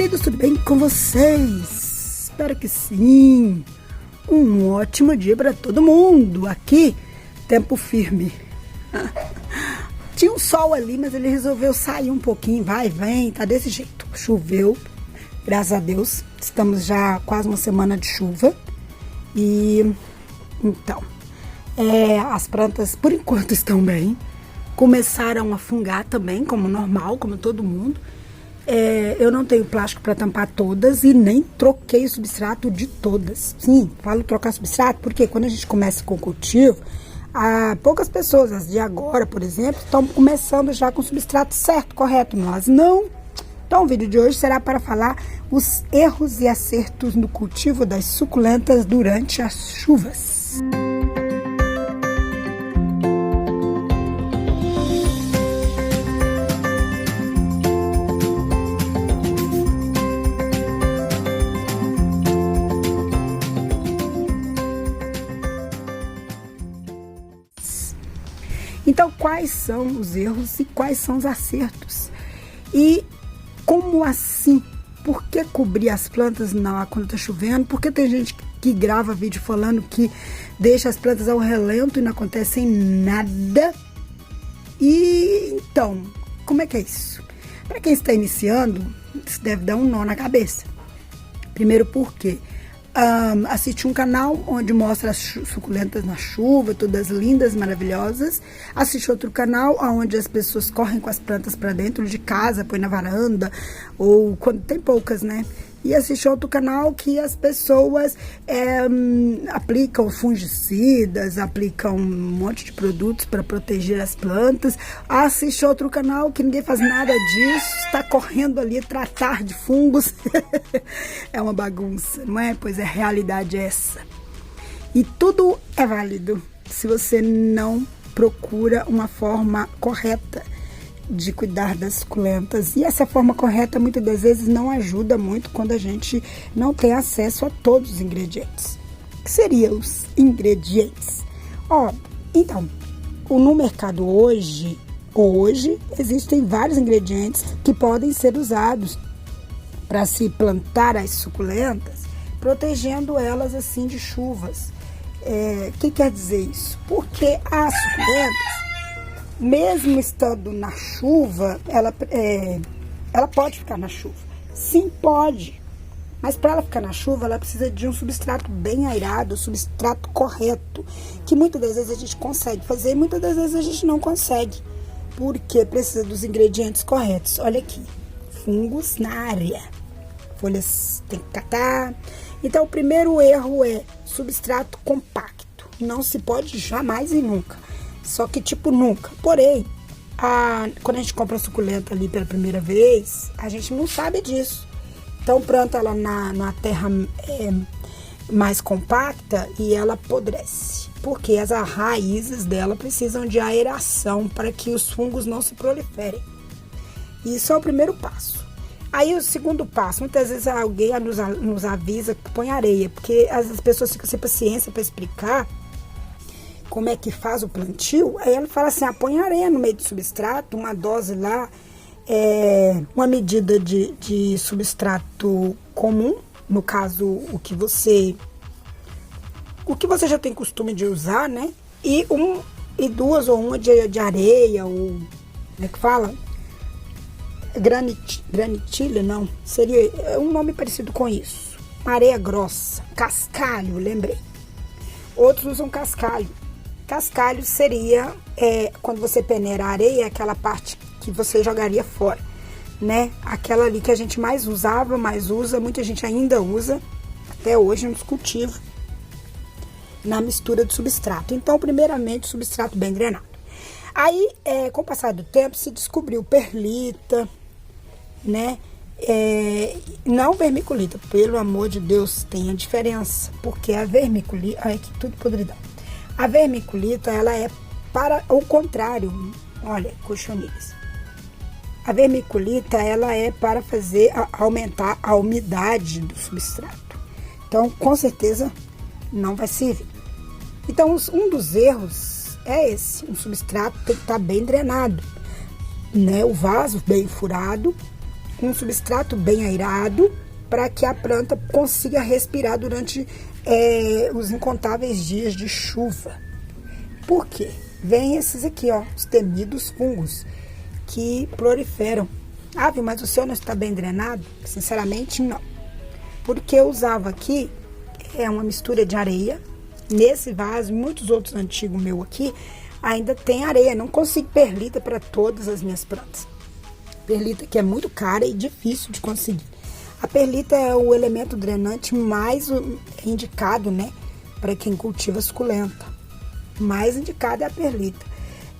queridos, tudo bem com vocês? Espero que sim. Um ótimo dia para todo mundo. Aqui, tempo firme. Tinha um sol ali, mas ele resolveu sair um pouquinho, vai, vem, tá desse jeito. Choveu, graças a Deus. Estamos já quase uma semana de chuva. E então, as plantas por enquanto estão bem. Começaram a fungar também, como normal, como todo mundo. Eu não tenho plástico para tampar todas e nem troquei o substrato de todas. Sim, falo trocar substrato porque quando a gente começa com o cultivo, poucas pessoas, as de agora, por exemplo, estão começando já com o substrato certo, correto. Nós não. Então o vídeo de hoje será para falar os erros e acertos no cultivo das suculentas durante as chuvas. Então, quais são os erros e quais são os acertos? E como assim? Por que cobrir as plantas quando está chovendo? Porque tem gente que grava vídeo falando que deixa as plantas ao relento e não acontece nada. E então, como é que é isso? Para quem está iniciando, isso deve dar um nó na cabeça. Primeiro, por quê? Assiste um canal onde mostra as suculentas na chuva, todas lindas, maravilhosas. Assiste outro canal onde as pessoas correm com as plantas para dentro de casa, põe na varanda, ou quando tem poucas, né? E assiste outro canal que as pessoas aplicam fungicidas, aplicam um monte de produtos para proteger as plantas. Assiste outro canal que ninguém faz nada disso, está correndo ali tratar de fungos. É uma bagunça, não é? Pois a realidade é essa. E tudo é válido se você não procura uma forma correta de cuidar das suculentas. E essa forma correta muitas das vezes não ajuda muito quando a gente não tem acesso a todos os ingredientes. O que seriam os ingredientes? Então, no mercado hoje existem vários ingredientes que podem ser usados para se plantar as suculentas, protegendo elas assim de chuvas. O que quer dizer isso? Porque as suculentas, mesmo estando na chuva, ela pode ficar na chuva. Sim, pode. Mas para ela ficar na chuva, ela precisa de um substrato bem airado, um substrato correto, que muitas das vezes a gente consegue fazer e muitas das vezes a gente não consegue, porque precisa dos ingredientes corretos. Olha aqui, fungos na área. Folhas tem que catar. Então, o primeiro erro é substrato compacto. Não se pode jamais e nunca. Só que tipo nunca. Porém, quando a gente compra a suculenta ali pela primeira vez, a gente não sabe disso. Então planta ela na terra mais compacta e ela apodrece. Porque as raízes dela precisam de aeração para que os fungos não se proliferem. Isso é o primeiro passo. Aí o segundo passo, muitas vezes alguém nos avisa que põe areia, porque as pessoas ficam sem paciência para explicar como é que faz o plantio. Aí ela fala assim, põe areia no meio do substrato, uma dose lá, uma medida de substrato comum, no caso o que você já tem costume de usar, né? E duas ou uma de areia, ou como é que fala? Granitilha, não, seria um nome parecido com isso. Areia grossa, cascalho, lembrei. Outros usam cascalho. Cascalho seria quando você peneira a areia, aquela parte que você jogaria fora, né? Aquela ali que a gente mais usava, mais usa, muita gente ainda usa, até hoje nos cultivos, na mistura do substrato. Então, primeiramente, substrato bem drenado. Aí, com o passar do tempo, se descobriu perlita, né? Não vermiculita, pelo amor de Deus, tem a diferença, porque a vermiculita, olha que tudo podridão. A vermiculita, ela é para o contrário, olha, cochonilhas. A vermiculita, ela é para aumentar a umidade do substrato. Então, com certeza, não vai servir. Então, um dos erros é esse, um substrato tem que estar bem drenado, né? O vaso bem furado, um substrato bem airado para que a planta consiga respirar durante os incontáveis dias de chuva. Por quê? Vem esses aqui, ó, os temidos fungos que proliferam. Viu, mas o seu não está bem drenado? Sinceramente, não. Porque eu usava aqui uma mistura de areia. Nesse vaso, muitos outros antigos meu aqui, ainda tem areia. Não consigo perlita para todas as minhas plantas. Perlita que é muito cara e difícil de conseguir. A perlita é o elemento drenante mais indicado, né? Para quem cultiva suculenta. Mais indicado é a perlita.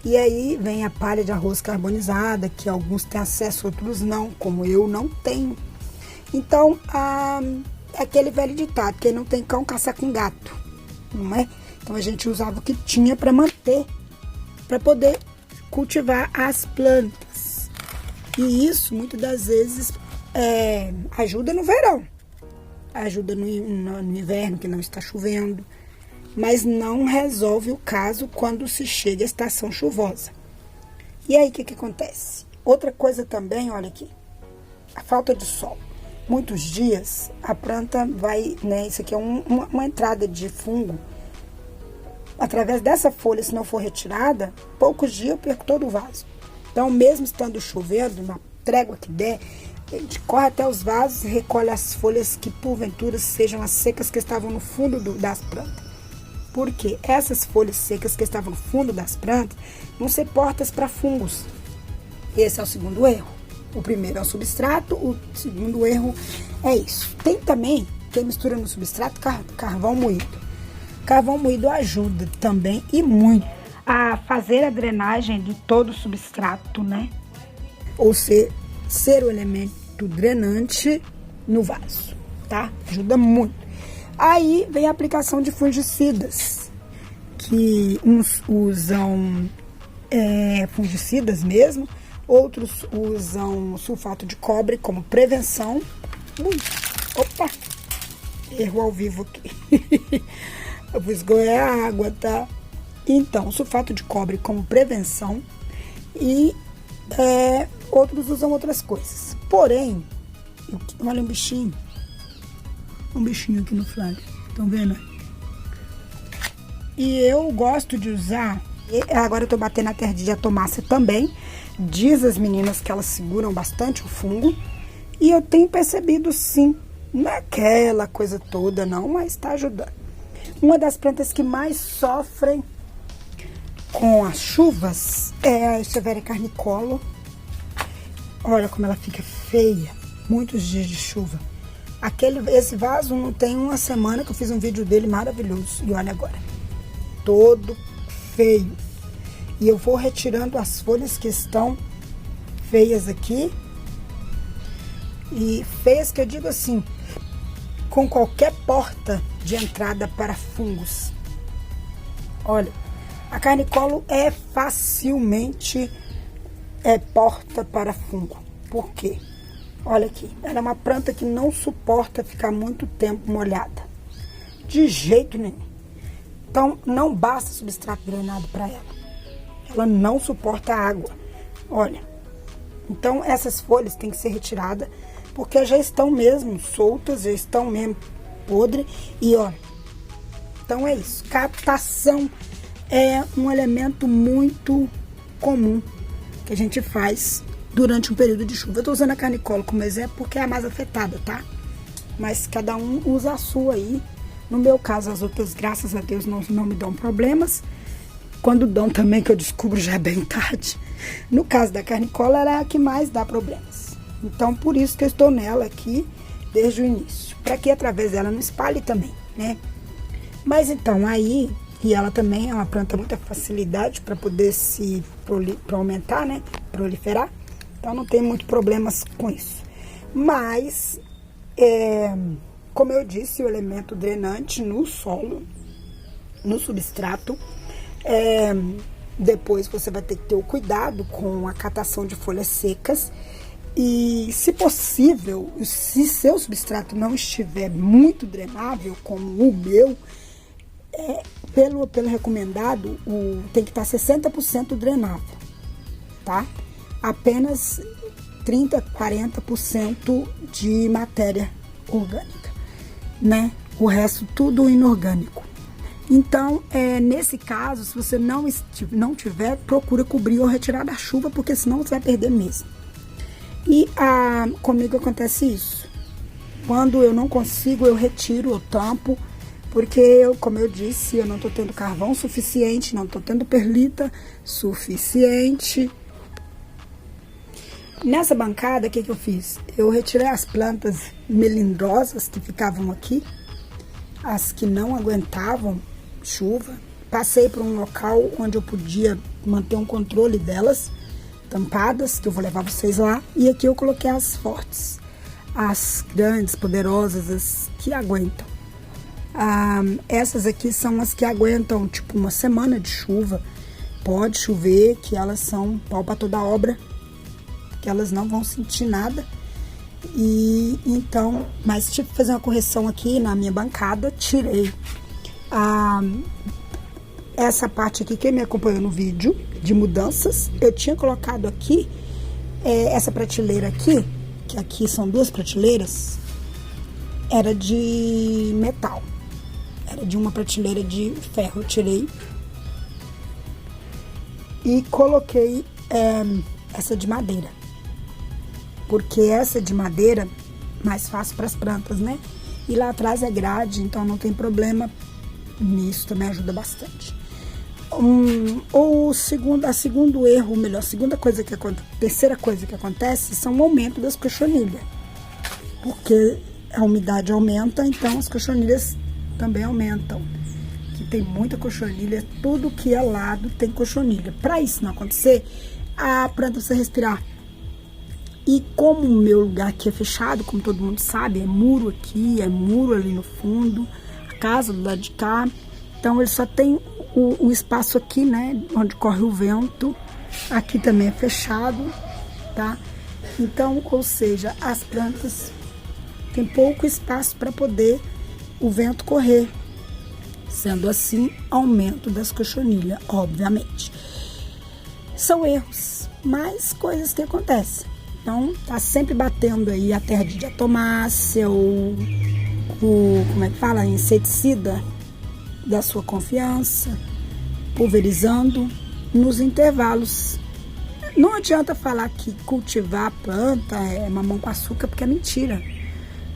E aí vem a palha de arroz carbonizada, que alguns têm acesso, outros não, como eu não tenho. Então, é aquele velho ditado, quem não tem cão, caça com gato, não é? Então, a gente usava o que tinha para manter, para poder cultivar as plantas. E isso, muitas das vezes, ajuda no verão, ajuda no inverno, que não está chovendo, mas não resolve o caso quando se chega a estação chuvosa. E aí, o que acontece? Outra coisa também, olha aqui, a falta de sol. Muitos dias a planta vai, né, isso aqui é uma entrada de fungo. Através dessa folha, se não for retirada, poucos dias eu perco todo o vaso. Então, mesmo estando chovendo, na trégua que der, a gente corre até os vasos e recolhe as folhas que porventura sejam as secas que estavam no fundo das plantas. Porque essas folhas secas que estavam no fundo das plantas vão ser portas para fungos. Esse é o segundo erro. O primeiro é o substrato, o segundo erro é isso. Tem também, quem mistura no substrato, carvão moído. Carvão moído ajuda também e muito a fazer a drenagem de todo o substrato, né? Ou ser o elemento drenante no vaso, tá? Ajuda muito. Aí vem a aplicação de fungicidas, que uns usam fungicidas mesmo, outros usam sulfato de cobre como prevenção. Opa! Erro ao vivo aqui. Eu vou esgoelar a água, tá? Então, sulfato de cobre como prevenção e outros usam outras coisas. Porém, olha um bichinho. Um bichinho aqui no flanco, estão vendo? E eu gosto de usar, agora eu tô batendo a terra de diatomácea também, diz as meninas que elas seguram bastante o fungo, e eu tenho percebido sim, não é aquela coisa toda não, mas tá ajudando. Uma das plantas que mais sofrem com as chuvas é a Echeveria carnicolo. Olha como ela fica feia, muitos dias de chuva. Esse vaso não tem uma semana que eu fiz um vídeo dele maravilhoso. E olha agora, todo feio. E eu vou retirando as folhas que estão feias aqui. E feias que eu digo assim, com qualquer porta de entrada para fungos. Olha, a carnicolo é facilmente porta para fungo. Por quê? Olha aqui, ela é uma planta que não suporta ficar muito tempo molhada. De jeito nenhum. Então, não basta substrato drenado para ela. Ela não suporta água. Olha. Então, essas folhas têm que ser retiradas, porque já estão mesmo soltas, já estão mesmo podres. E olha, então é isso. Captação é um elemento muito comum que a gente faz durante um período de chuva. Eu tô usando a carnicolo como exemplo porque é a mais afetada, tá? Mas cada um usa a sua aí. No meu caso, as outras, graças a Deus, não me dão problemas. Quando dão também, que eu descubro, já é bem tarde. No caso da carnicolo, era a que mais dá problemas. Então, por isso que eu estou nela aqui desde o início. Para que através dela não espalhe também, né? Mas então, aí, e ela também é uma planta muita facilidade para poder para aumentar, né? Proliferar. Então, não tem muito problemas com isso. Mas, como eu disse, o elemento drenante no solo, no substrato, depois você vai ter que ter o cuidado com a catação de folhas secas. E, se possível, se seu substrato não estiver muito drenável, como o meu, pelo recomendado, tem que estar 60% drenável, tá? Apenas 30, 40% de matéria orgânica, né? O resto tudo inorgânico. Então, nesse caso, se você não tiver, procura cobrir ou retirar da chuva, porque senão você vai perder mesmo. E comigo acontece isso. Quando eu não consigo, eu retiro, eu tampo, porque, como eu disse, eu não estou tendo carvão suficiente, não estou tendo perlita suficiente. Nessa bancada, o que eu fiz? Eu retirei as plantas melindrosas que ficavam aqui, as que não aguentavam chuva. Passei para um local onde eu podia manter um controle delas, tampadas, que eu vou levar vocês lá. E aqui eu coloquei as fortes, as grandes, poderosas, as que aguentam. Essas aqui são as que aguentam tipo uma semana de chuva. Pode chover, que elas são pau para toda obra, que elas não vão sentir nada. E então, mas tive que fazer uma correção aqui na minha bancada. Tirei essa parte aqui, quem me acompanhou no vídeo de mudanças, eu tinha colocado aqui essa prateleira aqui, que aqui são duas prateleiras, era de metal, era de uma prateleira de ferro. Eu tirei e coloquei essa de madeira, porque essa de madeira mais fácil para as plantas, né? E lá atrás é grade, então não tem problema nisso, também ajuda bastante. Terceira coisa que acontece são o aumento das cochonilhas, porque a umidade aumenta, então as cochonilhas também aumentam. Que tem muita cochonilha, tudo que é lado tem cochonilha. Para isso não acontecer, a planta precisa respirar. E como o meu lugar aqui é fechado, como todo mundo sabe, é muro aqui, é muro ali no fundo, a casa do lado de cá, então ele só tem o espaço aqui, né, onde corre o vento. Aqui também é fechado, tá? Então, ou seja, as plantas têm pouco espaço para poder o vento correr. Sendo assim, aumento das cochonilhas, obviamente. São erros, mas coisas que acontecem. Então, tá sempre batendo aí a terra de diatomácea, como é que fala? Inseticida da sua confiança, pulverizando nos intervalos. Não adianta falar que cultivar a planta é mamão com açúcar, porque é mentira.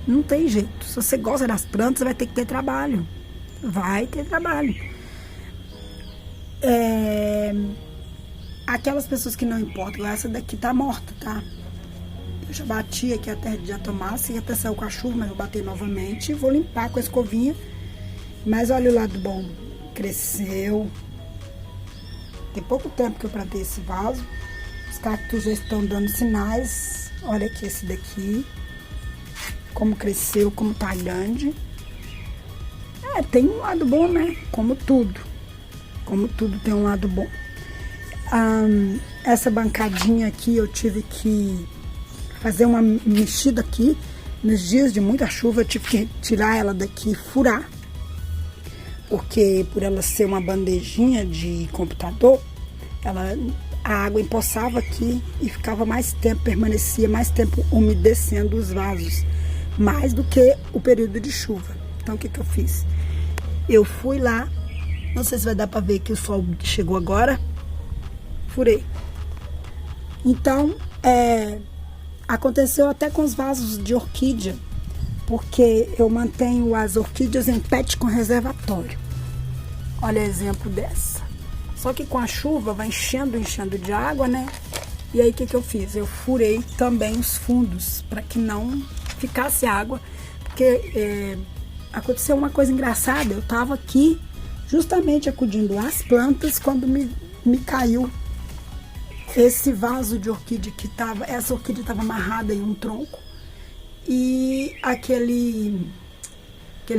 Não tem jeito. Se você gosta das plantas, vai ter que ter trabalho. Vai ter trabalho. Aquelas pessoas que não importam, essa daqui tá morta, tá? Eu já bati aqui a terra de diatomácea e até saiu com a chuva, mas vou bater novamente e vou limpar com a escovinha. Mas olha o lado bom, cresceu. Tem pouco tempo que eu plantei esse vaso. Os cactos já estão dando sinais. Olha aqui esse daqui, como cresceu, como tá grande. Tem um lado bom, né? Como tudo tem um lado bom. Essa bancadinha aqui eu tive que fazer uma mexida aqui. Nos dias de muita chuva eu tive que tirar ela daqui e furar, porque por ela ser uma bandejinha de computador, a água empoçava aqui e ficava mais tempo, permanecia mais tempo umedecendo os vasos, mais do que o período de chuva. Então o que eu fiz? Eu fui lá, não sei se vai dar para ver que o sol chegou agora, furei. Então, aconteceu até com os vasos de orquídea, porque eu mantenho as orquídeas em pet com reservatório. Olha exemplo dessa. Só que com a chuva vai enchendo de água, né? E aí o que eu fiz? Eu furei também os fundos para que não ficasse água, porque aconteceu uma coisa engraçada. Eu tava aqui justamente acudindo às plantas quando me caiu esse vaso de orquídea que essa orquídea estava amarrada em um tronco, e aquele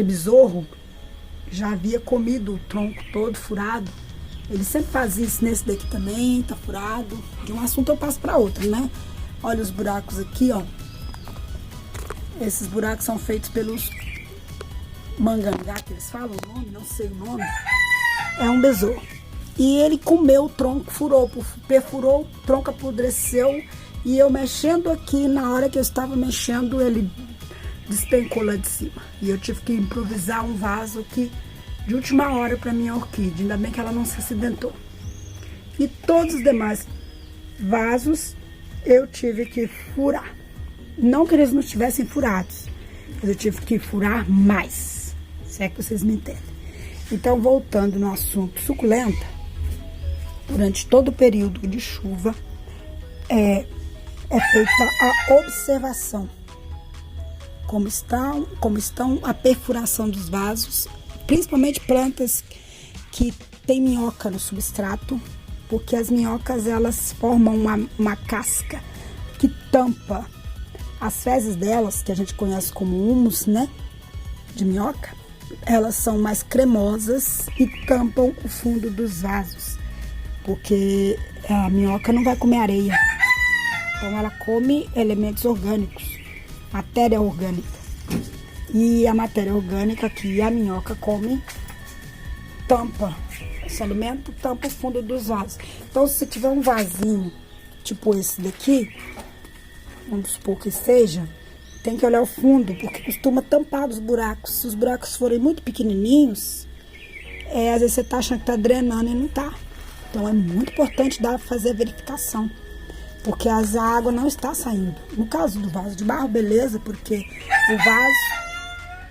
besouro já havia comido o tronco todo furado. Ele sempre faz isso nesse daqui também, tá furado. De um assunto eu passo para outro, né? Olha os buracos aqui, ó. Esses buracos são feitos pelos mangangá, que eles falam o nome, não sei o nome. É um besouro. E ele comeu o tronco, perfurou, o tronco apodreceu E eu mexendo aqui, na hora que eu estava mexendo, ele despencou lá de cima. E eu tive que improvisar um vaso aqui de última hora para minha orquídea. Ainda bem que ela não se acidentou. E todos os demais vasos eu tive que furar. Não que eles não estivessem furados, mas eu tive que furar mais. Se é que vocês me entendem. Então, voltando no assunto suculenta, durante todo o período de chuva, é feita a observação. Como estão a perfuração dos vasos, principalmente plantas que tem minhoca no substrato, porque as minhocas elas formam uma casca que tampa as fezes delas, que a gente conhece como humus, né, de minhoca. Elas são mais cremosas e tampam o fundo dos vasos, porque a minhoca não vai comer areia, então ela come elementos orgânicos, matéria orgânica. E a matéria orgânica que a minhoca come tampa esse alimento, tampa o fundo dos vasos. Então, se tiver um vasinho tipo esse daqui, vamos supor que seja, tem que olhar o fundo, porque costuma tampar os buracos. Se os buracos forem muito pequenininhos, às vezes você tá achando que tá drenando e não tá. Então, é muito importante fazer a verificação, porque a água não está saindo. No caso do vaso de barro, beleza, porque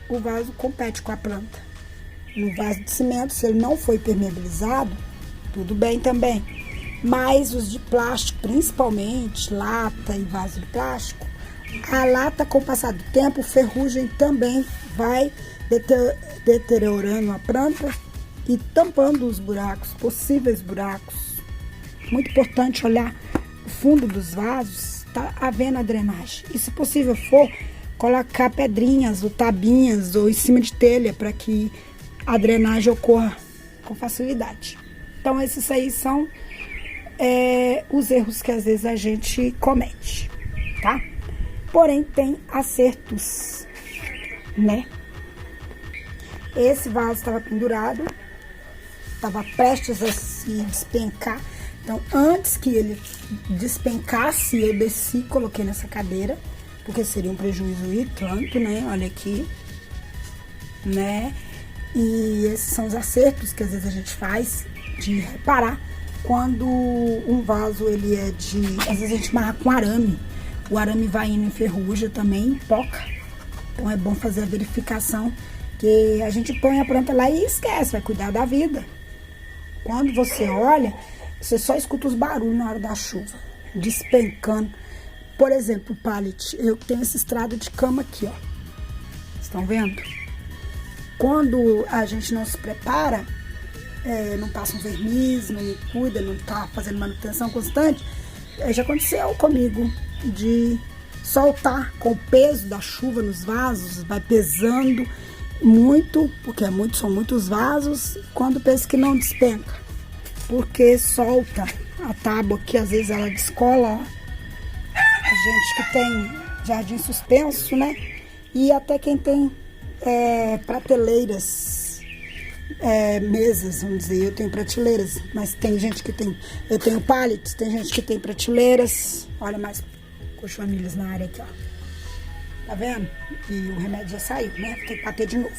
o vaso compete com a planta. No vaso de cimento, se ele não foi permeabilizado, tudo bem também. Mas os de plástico, principalmente lata e vaso de plástico, a lata, com o passar do tempo, ferrugem também vai deteriorando a planta e tampando os buracos, possíveis buracos. Muito importante olhar o fundo dos vasos, tá havendo a drenagem. E se possível for, colocar pedrinhas ou tabinhas ou em cima de telha para que a drenagem ocorra com facilidade. Então, esses aí são os erros que às vezes a gente comete, tá? Porém, tem acertos, né? Esse vaso estava pendurado, estava prestes a se despencar. Então, antes que ele despencasse, eu desci e coloquei nessa cadeira, porque seria um prejuízo e tanto, né? Olha aqui, né? E esses são os acertos que às vezes a gente faz de reparar quando um vaso ele é de... Às vezes a gente marca com arame. O arame vai indo em ferrugem também, empoca. Então é bom fazer a verificação, que a gente põe a planta lá e esquece, vai cuidar da vida. Quando você olha, você só escuta os barulhos na hora da chuva, despencando. Por exemplo, o pallet, eu tenho esse estrado de cama aqui, ó. Estão vendo? Quando a gente não se prepara, não passa um verniz, não cuida, não tá fazendo manutenção constante, já aconteceu comigo de soltar com o peso da chuva nos vasos, vai pesando muito, porque são muitos vasos, quando pensa que não despenca, porque solta a tábua que às vezes ela descola, ó. A gente que tem jardim suspenso, né? E até quem tem prateleiras, mesas, vamos dizer, eu tenho prateleiras, mas tem gente que tem, eu tenho pallets, tem gente que tem prateleiras, olha mais cochonilhas na área aqui, ó, tá vendo? E o remédio já saiu, né? Tem que bater de novo.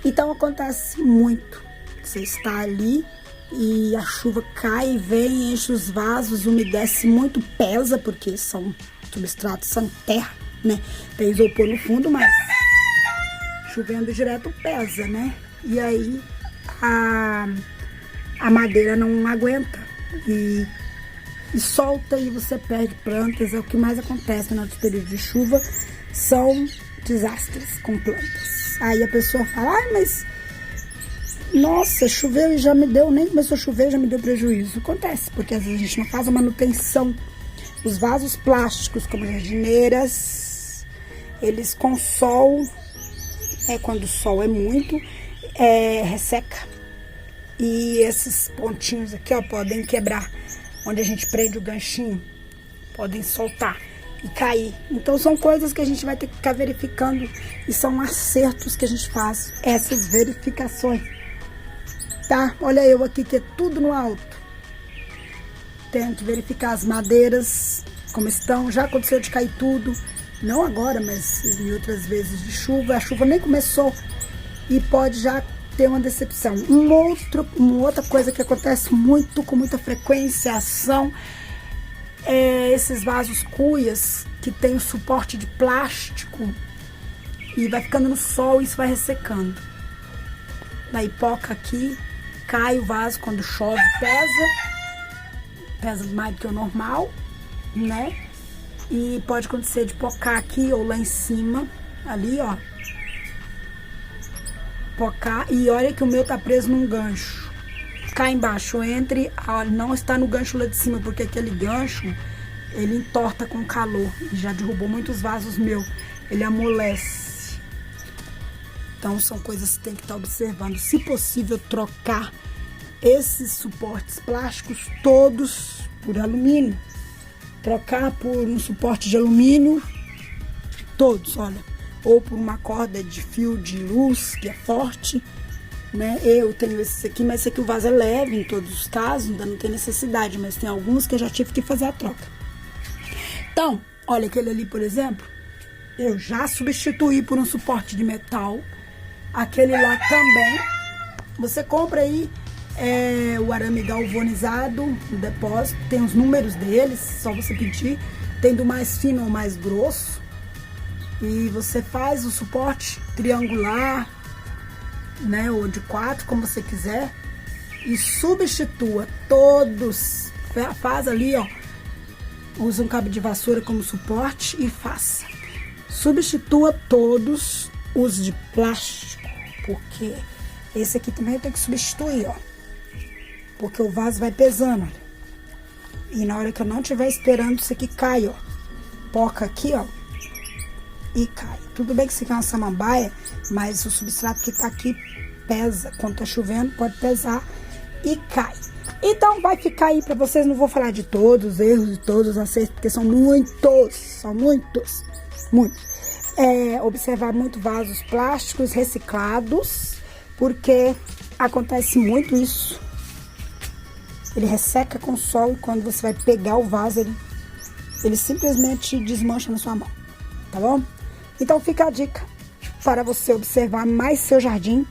Então acontece muito, você está ali e a chuva cai, vem, enche os vasos, umedece muito, pesa, porque são substratos, são terra, né? Tem isopor no fundo, mas chovendo direto pesa, né? E aí a madeira não aguenta e solta e você perde plantas. É o que mais acontece no nosso período de chuva, são desastres com plantas. Aí a pessoa fala, mas nossa, choveu e já me deu, nem começou a chover, já me deu prejuízo. Acontece, porque às vezes a gente não faz a manutenção. Os vasos plásticos, como jardineiras, eles com sol, quando o sol é muito, resseca. E esses pontinhos aqui, ó, podem quebrar. Onde a gente prende o ganchinho, podem soltar e cair. Então são coisas que a gente vai ter que ficar verificando e são acertos que a gente faz, essas verificações. Tá? Olha eu aqui que é tudo no alto. Tenho que verificar as madeiras, como estão. Já aconteceu de cair tudo, não agora, mas em outras vezes de chuva. A chuva nem começou e pode já ter uma decepção. Uma outra coisa que acontece muito, com muita frequência, são esses vasos cuias que tem o suporte de plástico e vai ficando no sol e isso vai ressecando. Daí poca aqui, cai o vaso quando chove, pesa mais do que o normal, né? E pode acontecer de pocar aqui ou lá em cima, ali, ó. Pocar, e olha que o meu tá preso num gancho. Cá embaixo, não está no gancho lá de cima, porque aquele gancho, ele entorta com calor. Já derrubou muitos vasos meus, ele amolece. Então são coisas que tem que estar observando. Se possível, trocar esses suportes plásticos todos por alumínio. Trocar por um suporte de alumínio, todos, olha. Ou por uma corda de fio de luz, que é forte, né? Eu tenho esse aqui, mas esse aqui o vaso é leve em todos os casos, ainda não tem necessidade, mas tem alguns que eu já tive que fazer a troca. Então, olha aquele ali, por exemplo, eu já substituí por um suporte de metal. Aquele lá também. Você compra aí o arame galvanizado, o depósito, tem os números deles, só você pedir. Tem do mais fino ao mais grosso. E você faz o suporte triangular, né, ou de 4, como você quiser, e substitua todos. Faz ali, ó, usa um cabo de vassoura como suporte e faça. Substitua todos os de plástico, porque esse aqui também tem que substituir, ó, porque o vaso vai pesando, olha. E na hora que eu não estiver esperando, isso aqui cai, ó, poca aqui, ó, e cai. Tudo bem que isso aqui é uma samambaia, mas o substrato que tá aqui pesa. Quando tá chovendo, pode pesar e cai. Então, vai ficar aí pra vocês. Não vou falar de todos os erros, de todos os acertos, porque são muitos. Observar muito vasos plásticos reciclados, porque acontece muito isso. Ele resseca com o sol e quando você vai pegar o vaso, ele simplesmente desmancha na sua mão. Tá bom? Então fica a dica para você observar mais seu jardim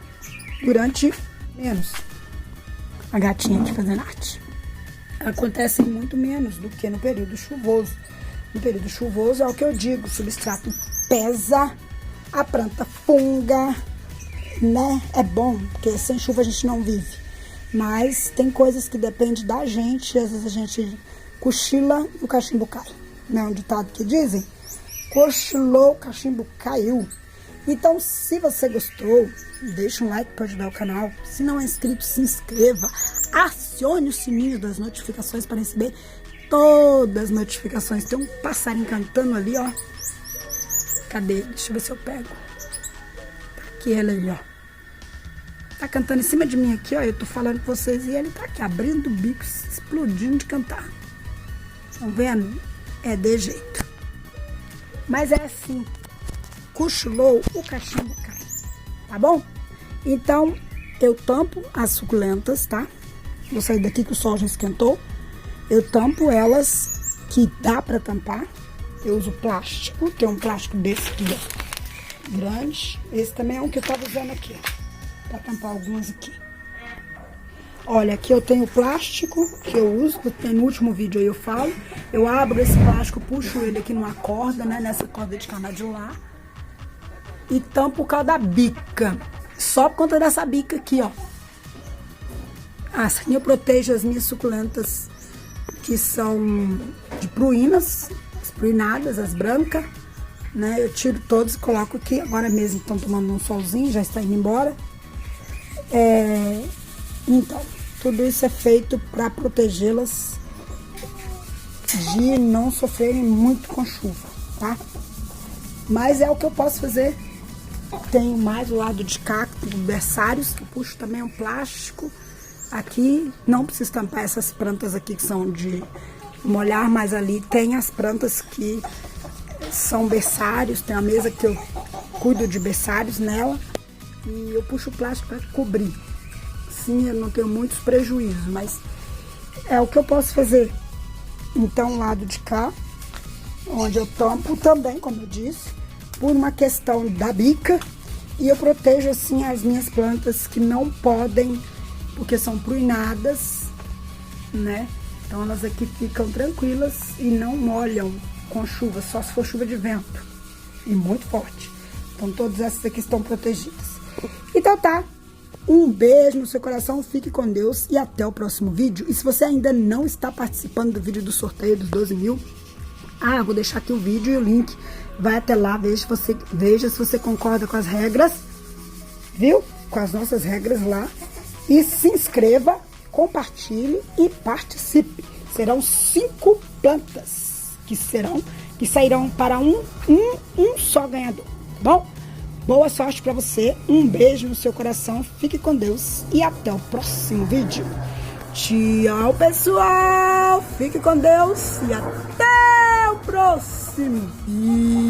durante menos. A gatinha aqui fazendo arte. Acontece muito menos do que no período chuvoso. No período chuvoso é o que eu digo, o substrato pesa, a planta funga, né? É bom, porque sem chuva a gente não vive. Mas tem coisas que dependem da gente, às vezes a gente cochila e o cachimbo cai. Não é um ditado que dizem? Cochilou, o cachimbo caiu. Então, se você gostou, deixa um like para ajudar o canal. Se não é inscrito, se inscreva. Acione o sininho das notificações para receber todas as notificações. Tem um passarinho cantando ali, ó. Cadê? Deixa eu ver se eu pego. Tá aqui ele ali, ó. Tá cantando em cima de mim aqui, ó. Eu tô falando com vocês e ele tá aqui abrindo o bico, explodindo de cantar. Estão vendo? É de jeito. Mas é assim, cochilou, o cachimbo cai, tá bom? Então, eu tampo as suculentas, tá? Vou sair daqui que o sol já esquentou. Eu tampo elas, que dá pra tampar. Eu uso plástico, que é um plástico desse aqui, ó, grande. Esse também é um que eu tava usando aqui, ó, pra tampar algumas aqui. Olha, aqui eu tenho plástico que eu uso, no último vídeo aí eu falo. Eu abro esse plástico, puxo ele aqui numa corda, né, nessa corda de canadelar. E tampo por causa da bica. Só por conta dessa bica aqui, ó. Assim eu protejo as minhas suculentas, que são de pruínas, as pruinadas, as brancas, né. Eu tiro todas e coloco aqui. Agora mesmo estão tomando um solzinho, já está indo embora. Então, tudo isso é feito para protegê-las de não sofrerem muito com chuva, tá? Mas é o que eu posso fazer. Tenho mais o lado de cá, de berçários, que eu puxo também um plástico. Aqui não preciso tampar essas plantas aqui que são de molhar, mas ali tem as plantas que são berçários. Tem a mesa que eu cuido de berçários nela e eu puxo o plástico para cobrir. Sim, eu não tenho muitos prejuízos, mas é o que eu posso fazer. Então, o lado de cá, onde eu tampo também, como eu disse, por uma questão da bica. E eu protejo, assim, as minhas plantas que não podem, porque são pruinadas, né? Então, elas aqui ficam tranquilas e não molham com chuva, só se for chuva de vento. E muito forte. Então, todas essas aqui estão protegidas. Então, tá. Um beijo no seu coração, fique com Deus e até o próximo vídeo. E se você ainda não está participando do vídeo do sorteio dos 12 mil, vou deixar aqui o vídeo e o link. Vai até lá, veja se você concorda com as regras, viu? Com as nossas regras lá. E se inscreva, compartilhe e participe. Serão 5 plantas que sairão para um só ganhador, tá bom? Boa sorte para você, um beijo no seu coração, fique com Deus e até o próximo vídeo. Tchau, pessoal, fique com Deus e até o próximo vídeo.